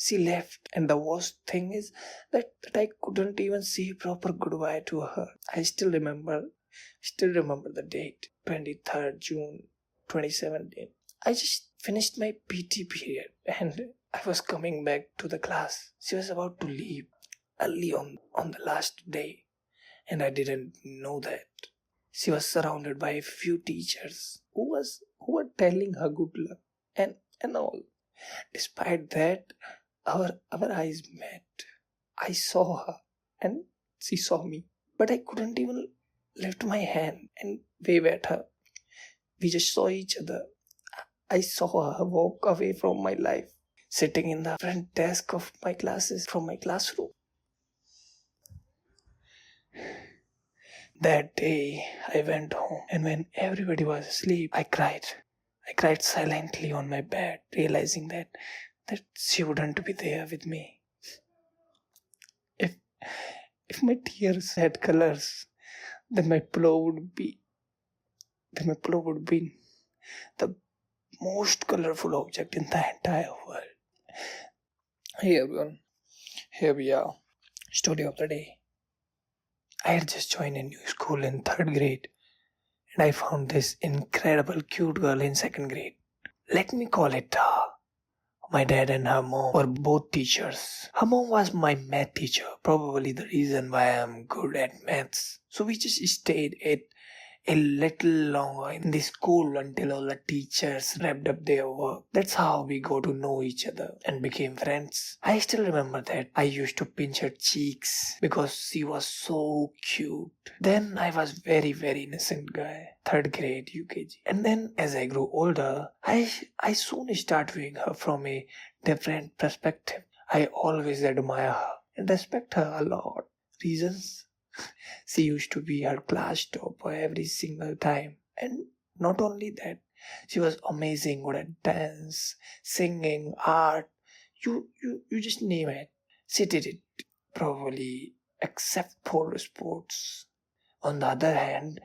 she left, and the worst thing is that I couldn't even say proper goodbye to her. I still remember the date, 23rd June 2017. I just finished my PT period and I was coming back to the class. She was about to leave early on the last day, and I didn't know that. She was surrounded by a few teachers who were telling her good luck and all. Despite that, our eyes met. I saw her and she saw me, but I couldn't even lift my hand and wave at her. We just saw each other. I saw her walk away from my life, sitting in the front desk of my classroom. That day, I went home, and when everybody was asleep, I cried. I cried silently on my bed, realizing that she wouldn't be there with me. If my tears had colors, then my pillow would be the most colorful object in the entire world. Hey everyone, here we are. Story of the day. I had just joined a new school in 3rd grade, and I found this incredible cute girl in 2nd grade. Let me call it her. My dad and her mom were both teachers. Her mom was my math teacher, probably the reason why I'm good at maths. So we just stayed at a little longer in the school until all the teachers wrapped up their work. That's how we got to know each other and became friends. I still remember that I used to pinch her cheeks because she was so cute. Then I was very innocent guy, 3rd grade UKG. And then as I grew older, I soon started viewing her from a different perspective. I always admire her and respect her a lot. Reasons? She used to be her class topper every single time. And not only that, she was amazing good at dance, singing, art. You just name it. She did it probably, except for sports. On the other hand,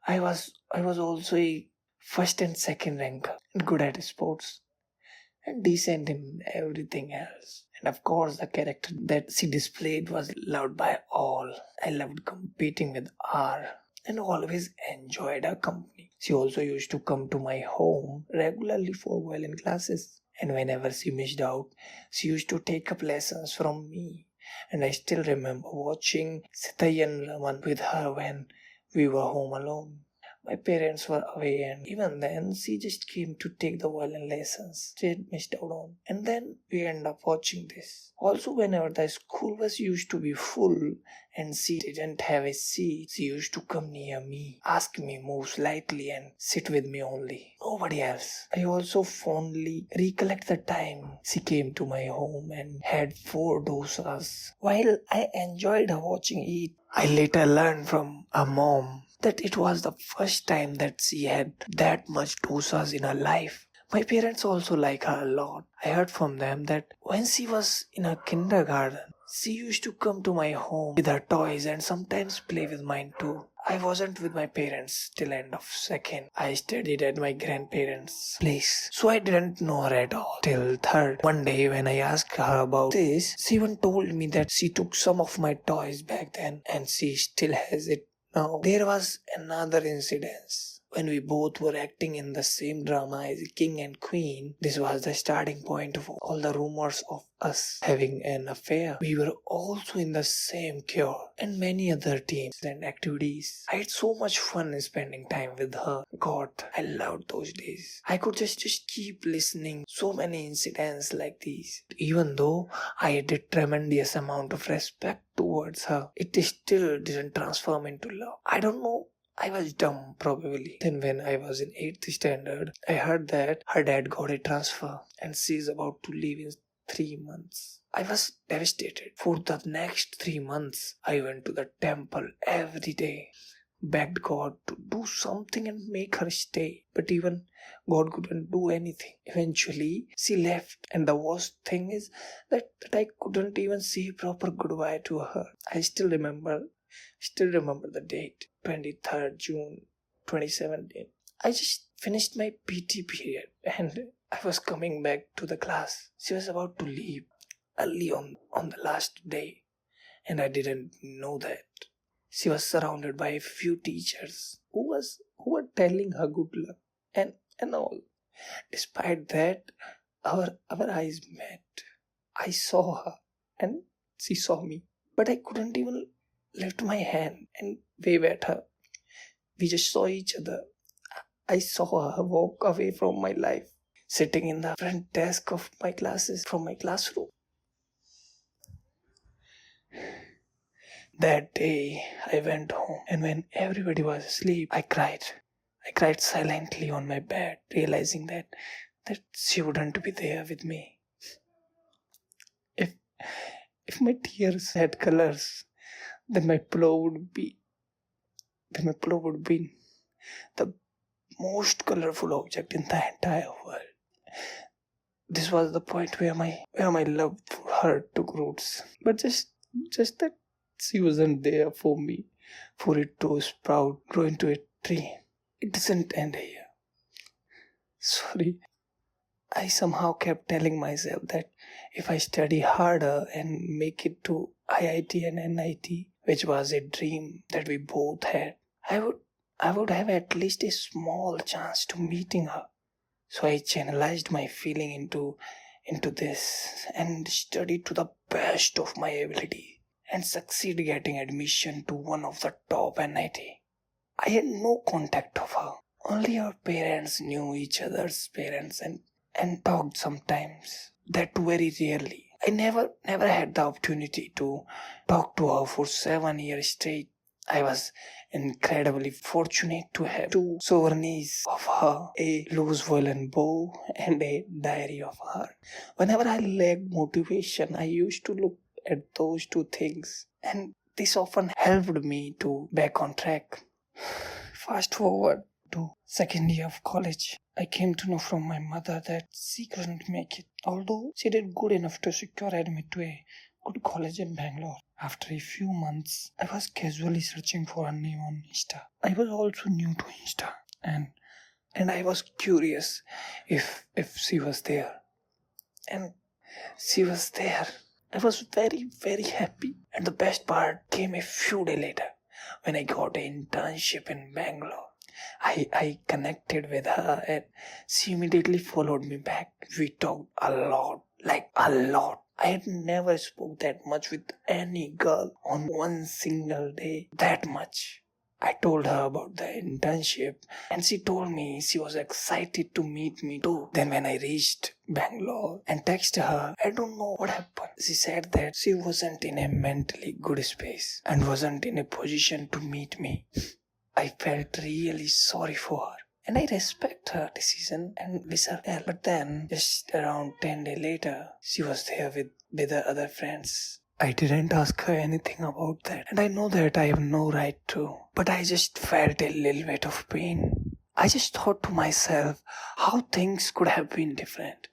I was also a 1st and 2nd ranker and good at sports and decent in everything else. And of course, the character that she displayed was loved by all. I loved competing with her and always enjoyed her company. She also used to come to my home regularly for violin classes. And whenever she missed out, she used to take up lessons from me. And I still remember watching Sitayan Raman with her when we were home alone. My parents were away, and even then she just came to take the violin lessons she had missed out on. And then we end up watching this. Also, whenever the school was used to be full and she didn't have a seat, she used to come near me, ask me move slightly and sit with me only. Nobody else. I also fondly recollect the time she came to my home and had 4 dosas. While I enjoyed her watching eat, I later learned from her mom that it was the first time that she had that much dosas in her life. My parents also like her a lot. I heard from them that when she was in her kindergarten, she used to come to my home with her toys and sometimes play with mine too. I wasn't with my parents till end of 2nd. I studied at my grandparents' place. So I didn't know her at all till 3rd. One day when I asked her about this, she even told me that she took some of my toys back then and she still has it. Now, there was another incident. When we both were acting in the same drama as king and queen, this was the starting point of all the rumors of us having an affair. We were also in the same cure and many other teams and activities. I had so much fun spending time with her. God, I loved those days. I could just keep listening so many incidents like these. Even though I had a tremendous amount of respect towards her, it still didn't transform into love. I don't know. I was dumb, probably. Then when I was in 8th standard, I heard that her dad got a transfer and she's about to leave in 3 months. I was devastated. For the next 3 months, I went to the temple every day, begged God to do something and make her stay. But even God couldn't do anything. Eventually, she left, and the worst thing is that I couldn't even say proper goodbye to her. I still remember the date, 23rd June 2017. I just finished my PT period and I was coming back to the class. She was about to leave early on the last day, and I didn't know that. She was surrounded by a few teachers who were telling her good luck and all. Despite that, our eyes met. I saw her and she saw me. But I couldn't even lift my hand and wave at her. We just saw each other. I saw her walk away from my life, sitting in the front desk of my classes from my classroom. That day, I went home, and when everybody was asleep, I cried. I cried silently on my bed, realizing that she wouldn't be there with me. If if my tears had colors, then my pillow would be the most colorful object in the entire world. This was the point where my love for her took roots. But just that she wasn't there for me, for it to sprout, grow into a tree. It doesn't end here. Sorry. I somehow kept telling myself that if I study harder and make it to IIT and NIT, which was a dream that we both had, I would have at least a small chance to meeting her. So I channelized my feeling into this and studied to the best of my ability and succeeded getting admission to one of the top NIT. I had no contact of her. Only our parents knew each other's parents and talked sometimes. That too very rarely. I never had the opportunity to talk to her for 7 years straight. I was incredibly fortunate to have 2 souvenirs of her, a loose violin bow and a diary of her. Whenever I lacked motivation, I used to look at those 2 things, and this often helped me to back on track. Fast forward to second year of college. I came to know from my mother that she couldn't make it, although she did good enough to secure admit to a good college in Bangalore. After a few months, I was casually searching for her name on Insta. I was also new to Insta, and I was curious if she was there. And she was there. I was very happy. And the best part came a few days later when I got an internship in Bangalore. I connected with her and she immediately followed me back. We talked a lot, like a lot. I had never spoke that much with any girl on one single day, that much. I told her about the internship and she told me she was excited to meet me too. Then when I reached Bangalore and texted her, I don't know what happened. She said that she wasn't in a mentally good space and wasn't in a position to meet me. I felt really sorry for her. And I respect her decision and wish her well. But then, just around 10 days later, she was there with her other friends. I didn't ask her anything about that. And I know that I have no right to. But I just felt a little bit of pain. I just thought to myself how things could have been different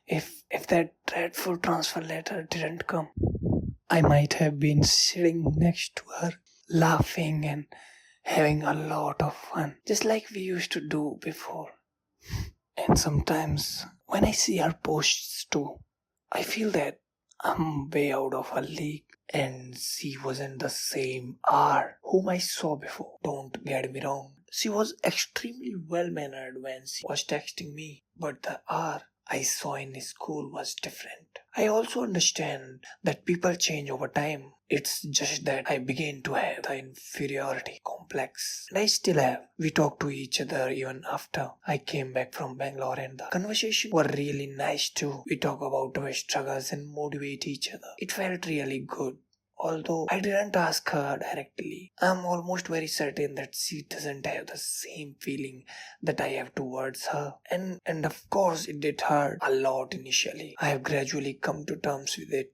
if that dreadful transfer letter didn't come. I might have been sitting next to her, laughing and having a lot of fun, just like we used to do before. And sometimes, when I see her posts too, I feel that I'm way out of her league. And she wasn't the same R whom I saw before. Don't get me wrong. She was extremely well-mannered when she was texting me. But the R I saw in school was different. I also understand that people change over time. It's just that I began to have the inferiority complex. And I still have. We talk to each other even after I came back from Bangalore and the conversations were really nice too. We talk about our struggles and motivate each other. It felt really good. Although I didn't ask her directly, I'm almost very certain that she doesn't have the same feeling that I have towards her. And of course it did hurt a lot initially. I have gradually come to terms with it.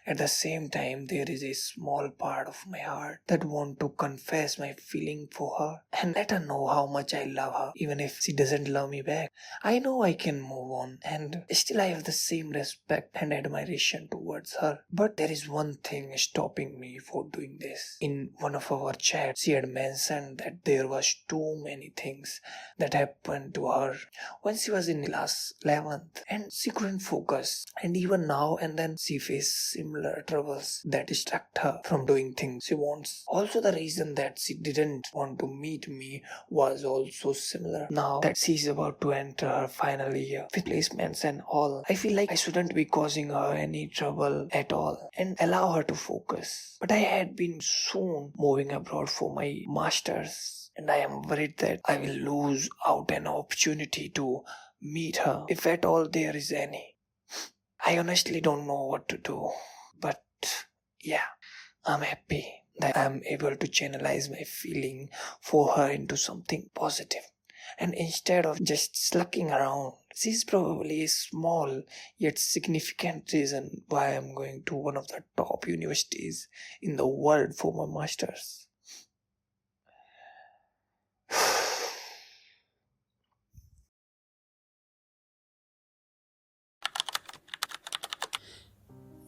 At the same time, there is a small part of my heart that want to confess my feeling for her and let her know how much I love her, even if she doesn't love me back. I know I can move on and still I have the same respect and admiration towards her. But there is one thing stopping me for doing this. In one of our chats, she had mentioned that there was too many things that happened to her when she was in class 11th and she couldn't focus. And even now and then she faced similar troubles that distract her from doing things she wants. Also, the reason that she didn't want to meet me was also similar. Now that she's about to enter her final year with placements and all, I feel like I shouldn't be causing her any trouble at all and allow her to focus. But I had been soon moving abroad for my masters, and I am worried that I will lose out an opportunity to meet her, if at all there is any. I honestly don't know what to do, but yeah, I'm happy that I'm able to channelize my feeling for her into something positive. And instead of just slacking around, this is probably a small yet significant reason why I'm going to one of the top universities in the world for my masters.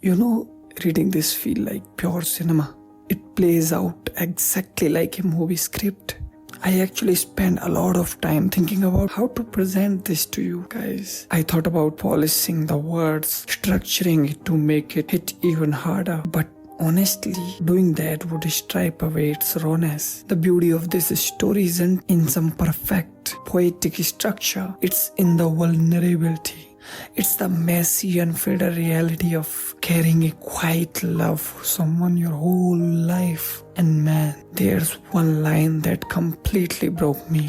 You know, reading this feel like pure cinema. It plays out exactly like a movie script. I actually spent a lot of time thinking about how to present this to you guys. I thought about polishing the words, structuring it to make it hit even harder, but honestly, doing that would stripe away its rawness. The beauty of this story isn't in some perfect poetic structure, it's in the vulnerability. It's the messy, unfiltered reality of carrying a quiet love for someone your whole life. And man, there's one line that completely broke me.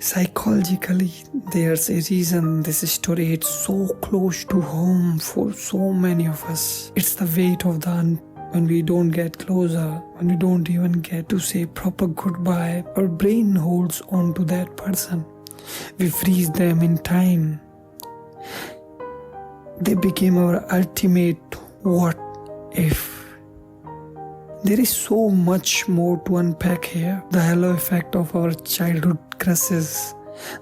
Psychologically, there's a reason this story hits so close to home for so many of us. It's the weight of the when we don't get closer, when we don't even get to say proper goodbye, our brain holds on to that person. We freeze them in time. They became our ultimate what if. There is so much more to unpack here. The halo effect of our childhood crushes,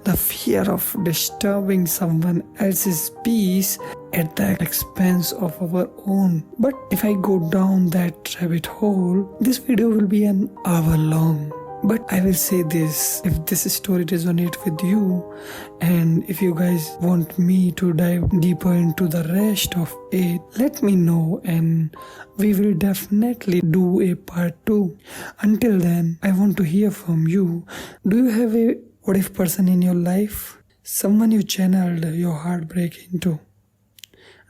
the fear of disturbing someone else's peace at the expense of our own. But if I go down that rabbit hole, this video will be an hour long. But I will say this, if this story resonates with you and if you guys want me to dive deeper into the rest of it, let me know and we will definitely do a part 2. Until then, I want to hear from you. Do you have a what if person in your life? Someone you channeled your heartbreak into?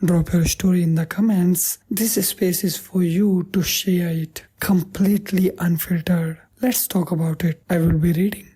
Drop your story in the comments. This space is for you to share it completely unfiltered. Let's talk about it. I will be reading.